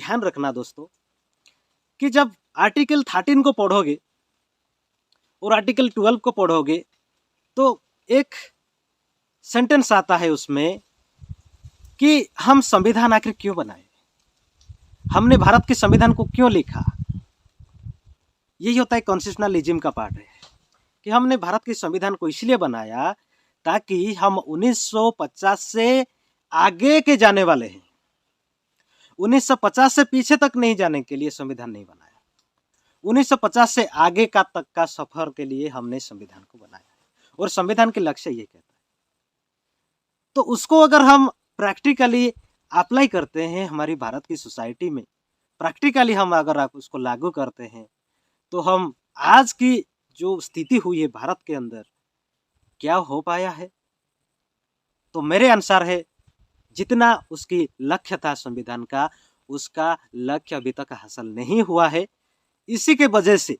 ध्यान रखना दोस्तों कि जब आर्टिकल 13 को पढ़ोगे और आर्टिकल 12 को पढ़ोगे तो एक सेंटेंस आता है उसमें कि हम संविधान आखिर क्यों बनाए, हमने भारत के संविधान को क्यों लिखा। यही होता है कॉन्स्टिट्यूशनलिज्म का पार्ट है कि हमने भारत के संविधान को इसलिए बनाया ताकि हम 1950 से आगे के जाने वाले हैं, 1950 से पीछे तक नहीं जाने के लिए संविधान नहीं बनाया, 1950 से आगे का तक का सफर के लिए हमने संविधान को बनाया है और संविधान के लक्ष्य ये कहता है। तो उसको अगर हम प्रैक्टिकली अप्लाई करते हैं हमारी भारत की सोसाइटी में, प्रैक्टिकली हम अगर आप उसको लागू करते हैं तो हम आज की जो स्थिति हुई है भारत के अंदर क्या हो पाया है। तो मेरे अनुसार है जितना उसकी लक्ष्य था संविधान का, उसका लक्ष्य अभी तक हासिल नहीं हुआ है। इसी के वजह से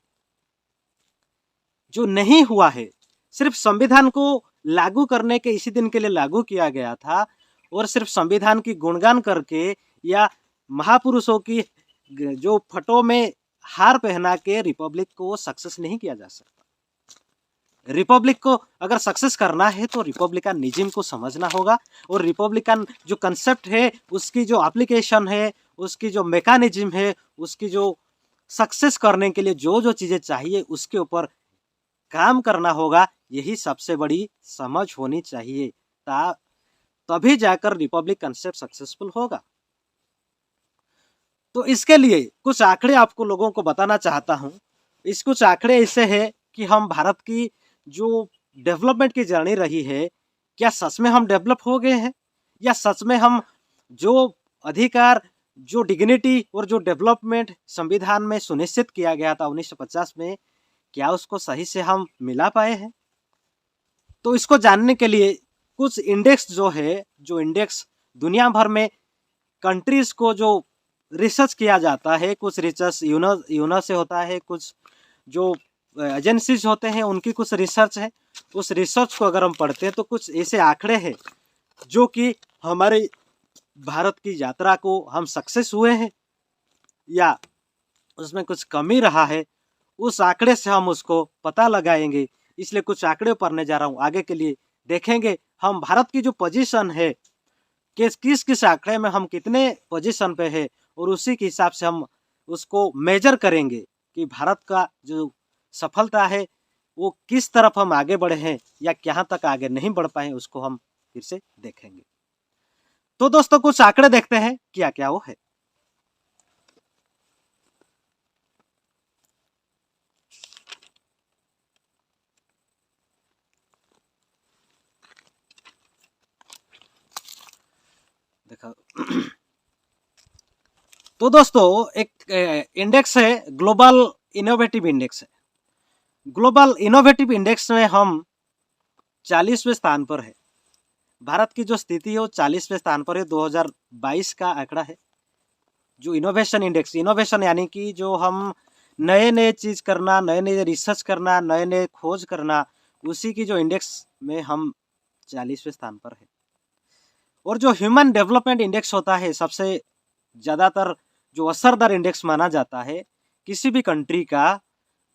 जो नहीं हुआ है, सिर्फ संविधान को लागू करने के इसी दिन के लिए लागू किया गया था और सिर्फ संविधान की गुणगान करके या महापुरुषों की जो फोटो में हार पहना के रिपब्लिक को सक्सेस नहीं किया जा सकता। रिपब्लिक को अगर सक्सेस करना है तो रिपब्लिकनिज्म को समझना होगा और रिपब्लिकन जो कंसेप्ट है उसकी जो एप्लीकेशन है, उसकी जो मैकेनिज्म है, उसकी जो सक्सेस करने के लिए जो जो चीज़ें चाहिए उसके ऊपर काम करना होगा। यही सबसे बड़ी समझ होनी चाहिए, तभी जाकर रिपब्लिक कंसेप्ट सक्सेसफुल होगा। तो इसके लिए कुछ आंकड़े आपको लोगों को बताना चाहता हूं। इस कुछ आंकड़े ऐसे हैं कि हम भारत की जो डेवलपमेंट की जर्नी रही है, क्या सच में हम डेवलप हो गए हैं या सच में हम जो अधिकार, जो डिग्निटी और जो डेवलपमेंट संविधान में सुनिश्चित किया गया था 1950 में, क्या उसको सही से हम मिला पाए हैं। तो इसको जानने के लिए कुछ इंडेक्स जो है, जो इंडेक्स दुनिया भर में कंट्रीज को जो रिसर्च किया जाता है, कुछ रिसर्च यूनो से होता है, कुछ जो एजेंसीज होते हैं उनकी कुछ रिसर्च है। उस रिसर्च को अगर हम पढ़ते हैं तो कुछ ऐसे आंकड़े हैं जो कि हमारे भारत की यात्रा को हम सक्सेस हुए हैं या उसमें कुछ कमी रहा है, उस आंकड़े से हम उसको पता लगाएंगे। इसलिए कुछ आंकड़े पढ़ने जा रहा हूँ। आगे के लिए देखेंगे हम भारत की जो पोजीशन है, किस किस आंकड़े में हम कितने पोजीशन पे है और उसी के हिसाब से हम उसको मेजर करेंगे कि भारत का जो सफलता है वो किस तरफ हम आगे बढ़े हैं या कहाँ तक आगे नहीं बढ़ पाए, उसको हम फिर से देखेंगे। तो दोस्तों कुछ आंकड़े देखते हैं क्या क्या वो है। देखो तो दोस्तों एक इंडेक्स है, ग्लोबल इनोवेटिव इंडेक्स है। ग्लोबल इनोवेटिव इंडेक्स में हम 40वें स्थान पर है। भारत की जो स्थिति है वो 40वें स्थान पर है। 2022 का आंकड़ा है। जो इनोवेशन इंडेक्स, इनोवेशन यानी कि जो हम नए नए चीज़ करना, नए नए रिसर्च करना, नए नए खोज करना, उसी की जो इंडेक्स में हम 40वें स्थान पर है। और जो ह्यूमन डेवलपमेंट इंडेक्स होता है, सबसे ज़्यादातर जो असरदार इंडेक्स माना जाता है किसी भी कंट्री का,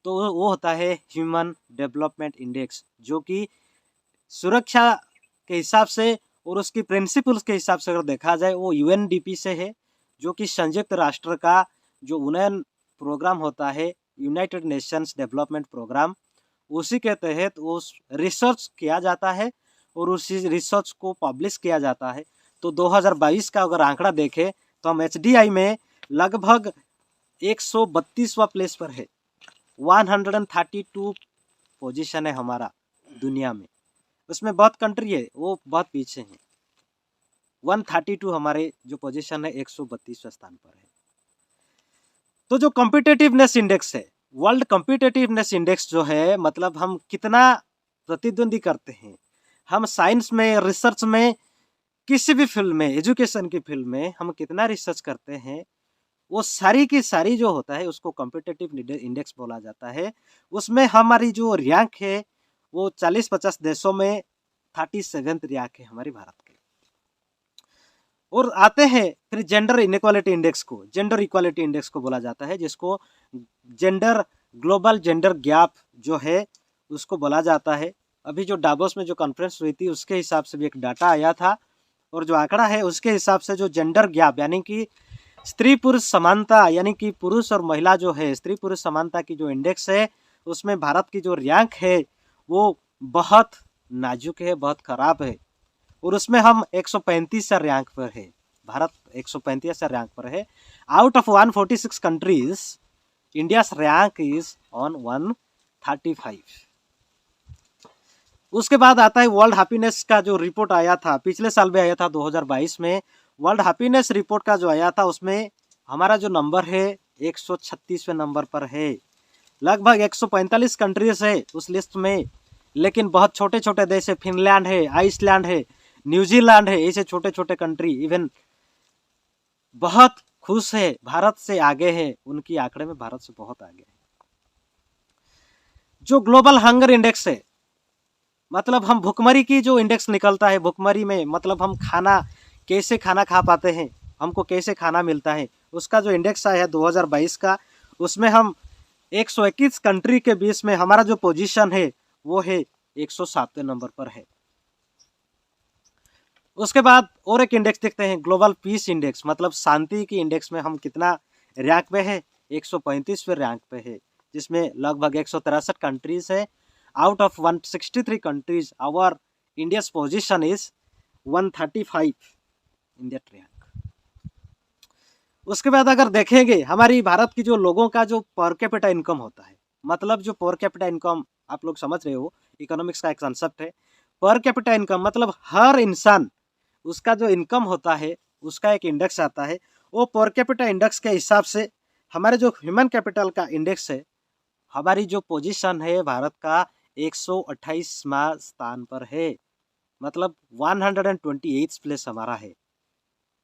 तो वो होता है ह्यूमन डेवलपमेंट इंडेक्स, जो कि सुरक्षा के हिसाब से और उसकी प्रिंसिपल्स के हिसाब से अगर देखा जाए वो यूएनडीपी से है, जो कि संयुक्त राष्ट्र का जो उन्नयन प्रोग्राम होता है, यूनाइटेड नेशंस डेवलपमेंट प्रोग्राम, उसी के तहत उस रिसर्च किया जाता है और उसी रिसर्च को पब्लिश किया जाता है। तो 2022 का अगर आंकड़ा देखें तो हम एचडीआई में लगभग 132वां प्लेस पर है। 132 पोजीशन है हमारा दुनिया में। उसमें बहुत कंट्री है वो बहुत पीछे हैं। 132 हमारे जो पोजीशन है 132वें स्थान पर है। तो जो कॉम्पिटिटिवनेस इंडेक्स है, वर्ल्ड कॉम्पिटिटिवनेस इंडेक्स जो है, मतलब हम कितना प्रतिद्वंदी करते हैं, हम साइंस में, रिसर्च में, किसी भी फील्ड में, एजुकेशन की फील्ड में हम कितना रिसर्च करते हैं, वो सारी की सारी जो होता है उसको कॉम्पिटिटिव इंडेक्स बोला जाता है। उसमें हमारी जो रैंक है वो 40-50 देशों में 37th रैंक है हमारी भारत की। और आते हैं फिर जेंडर इनइक्वालिटी इंडेक्स को, जेंडर इक्वालिटी इंडेक्स को बोला जाता है, जिसको जेंडर ग्लोबल जेंडर गैप जो है उसको बोला जाता है। अभी जो डावोस में जो कॉन्फ्रेंस हुई थी उसके हिसाब से भी एक डाटा आया था, और जो आंकड़ा है उसके हिसाब से जो जेंडर गैप यानी कि स्त्री पुरुष समानता, यानी कि पुरुष और महिला जो है स्त्री पुरुष समानता की जो इंडेक्स है उसमें भारत की जो रैंक है वो बहुत नाजुक है, बहुत खराब है, और उसमें हम 135 रैंक पर है। भारत 135 रैंक पर है। Out of 146 countries India rank is on 135। उसके बाद आता है वर्ल्ड हैप्पीनेस का जो रिपोर्ट आया था, पिछले साल में आया था 2022 में। वर्ल्ड हैप्पीनेस रिपोर्ट का जो आया था उसमें हमारा जो नंबर है 136वें नंबर पर है। लगभग 145 कंट्रीज है उस लिस्ट में, लेकिन बहुत छोटे छोटे देश है, फिनलैंड है, आइसलैंड है, न्यूजीलैंड है, ऐसे छोटे छोटे कंट्री इवन बहुत खुश है, भारत से आगे है, उनकी आंकड़े में भारत से बहुत आगे है। जो ग्लोबल हंगर इंडेक्स है, मतलब हम भुखमरी की जो इंडेक्स निकलता है, भुखमरी में मतलब हम खाना कैसे खाना खा पाते हैं, हमको कैसे खाना मिलता है, उसका जो इंडेक्स आया है 2022 का, उसमें हम 121 कंट्री के बीच में हमारा जो पोजीशन है वो है 107वें नंबर पर है। उसके बाद और एक इंडेक्स देखते हैं, ग्लोबल पीस इंडेक्स, मतलब शांति की इंडेक्स में हम कितना रैंक पे है, 135वें रैंक पे है, जिसमें लगभग 163 कंट्रीज है। Out of 163 countries our India's position is 135 in that rank. उसके बाद अगर देखेंगे हमारी भारत की जो लोगों का जो पर कैपिटा इनकम होता है, मतलब जो पर कैपिटा इनकम आप लोग समझ रहे हो, इकोनॉमिक्स का एक कंसेप्ट है। पर कैपिटा इनकम मतलब हर इंसान उसका जो इनकम होता है उसका एक इंडेक्स आता है। वो पर कैपिटा इंडेक्स के हिसाब से हमारे जो ह्यूमन कैपिटल का इंडेक्स है, हमारी जो पोजीशन है भारत का 128वां स्थान पर है, मतलब 128 प्लेस हमारा है।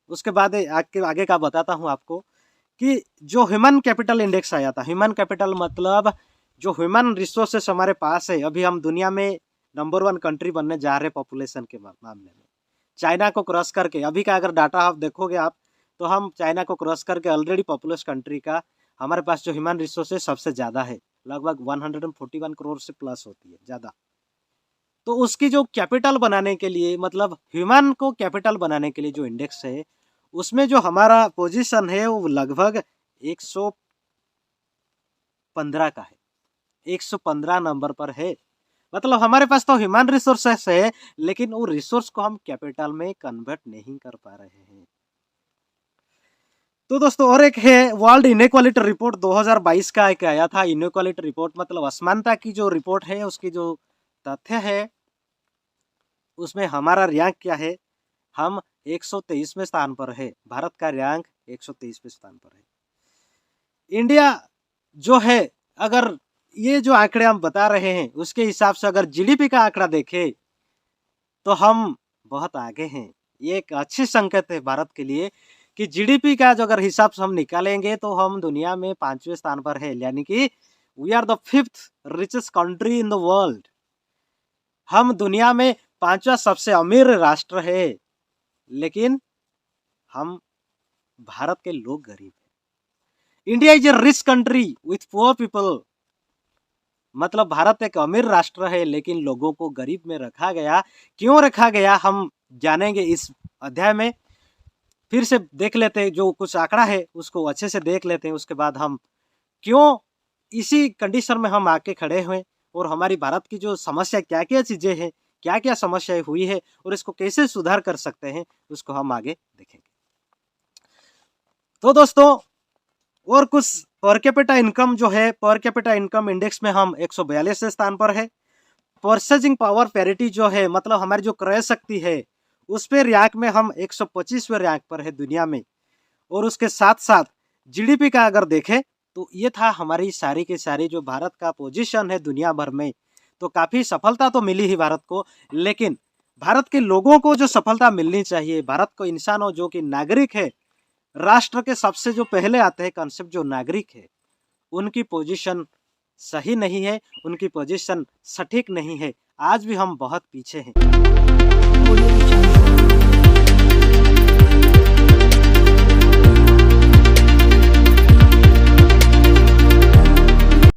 उसके बाद आगे का बताता हूँ आपको कि जो ह्यूमन कैपिटल इंडेक्स आया था, ह्यूमन कैपिटल मतलब जो ह्यूमन रिसोर्सेस हमारे पास है, अभी हम दुनिया में नंबर 1 कंट्री बनने जा रहे पॉपुलेशन के मामले में, चाइना को क्रॉस करके। अभी का अगर डाटा आप देखोगे आप, तो हम चाइना को क्रॉस करके ऑलरेडी पॉपुलस कंट्री का हमारे पास जो ह्यूमन रिसोर्सेज सबसे ज़्यादा है, लगभग 141 करोड़ से प्लस होती है ज़्यादा। तो उसकी जो कैपिटल बनाने के लिए, मतलब ह्यूमन को कैपिटल बनाने के लिए जो इंडेक्स है, उसमें जो हमारा पोजीशन है वो लगभग 115 का है, 115 नंबर पर है। मतलब हमारे पास तो ह्यूमन रिसोर्सेस है, लेकिन वो रिसोर्स को हम कैपिटल में कन्वर्ट नहीं कर पा रहे हैं। तो दोस्तों और एक है वर्ल्ड इनइक्वालिटी रिपोर्ट 2022 का एक आया था। इनइक्वालिटी रिपोर्ट मतलब असमानता की जो रिपोर्ट है, उसकी जो तथ्य है उसमें हमारा रैंक क्या है, हम 123वें स्थान पर है। भारत का रैंक 123वें स्थान पर है। इंडिया जो है, अगर ये जो आंकड़े हम बता रहे हैं उसके हिसाब से अगर जीडीपी का आंकड़ा देखें तो हम बहुत आगे हैं। ये एक अच्छी संकेत है भारत के लिए कि जीडीपी का जो अगर हिसाब से हम निकालेंगे तो हम दुनिया में 5वें स्थान पर है, यानी कि we are the 5th richest country in the world. हम दुनिया में 5वां सबसे अमीर राष्ट्र है, लेकिन हम भारत के लोग गरीब हैं। India is a rich country with poor people, मतलब भारत एक अमीर राष्ट्र है लेकिन लोगों को गरीब में रखा गया। क्यों रखा गया हम जानेंगे इस अध्याय में। फिर से देख लेते हैं, जो कुछ आंकड़ा है उसको अच्छे से देख लेते हैं, उसके बाद हम क्यों इसी कंडीशन में हम आके खड़े हुए और हमारी भारत की जो समस्या क्या क्या चीज़ें हैं, क्या क्या समस्याएं हुई है और इसको कैसे सुधार कर सकते हैं, उसको हम आगे देखेंगे। तो दोस्तों और कुछ पर कैपिटा इनकम जो है, पर कैपिटा इनकम इंडेक्स में हम 142वें स्थान पर है। परचेजिंग पावर पैरिटी जो है, मतलब हमारी जो क्रय शक्ति है, उस पे रैंक में हम 125वें रैंक पर है दुनिया में। और उसके साथ साथ जीडीपी का अगर देखें तो ये था हमारी सारी की सारी जो भारत का पोजीशन है दुनिया भर में। तो काफ़ी सफलता तो मिली ही भारत को, लेकिन भारत के लोगों को जो सफलता मिलनी चाहिए, भारत को इंसानों जो कि नागरिक है, राष्ट्र के सबसे जो पहले आते हैं कंसेप्ट जो नागरिक है, उनकी पोजीशन सही नहीं है, उनकी पोजीशन सटीक नहीं है। आज भी हम बहुत पीछे हैं।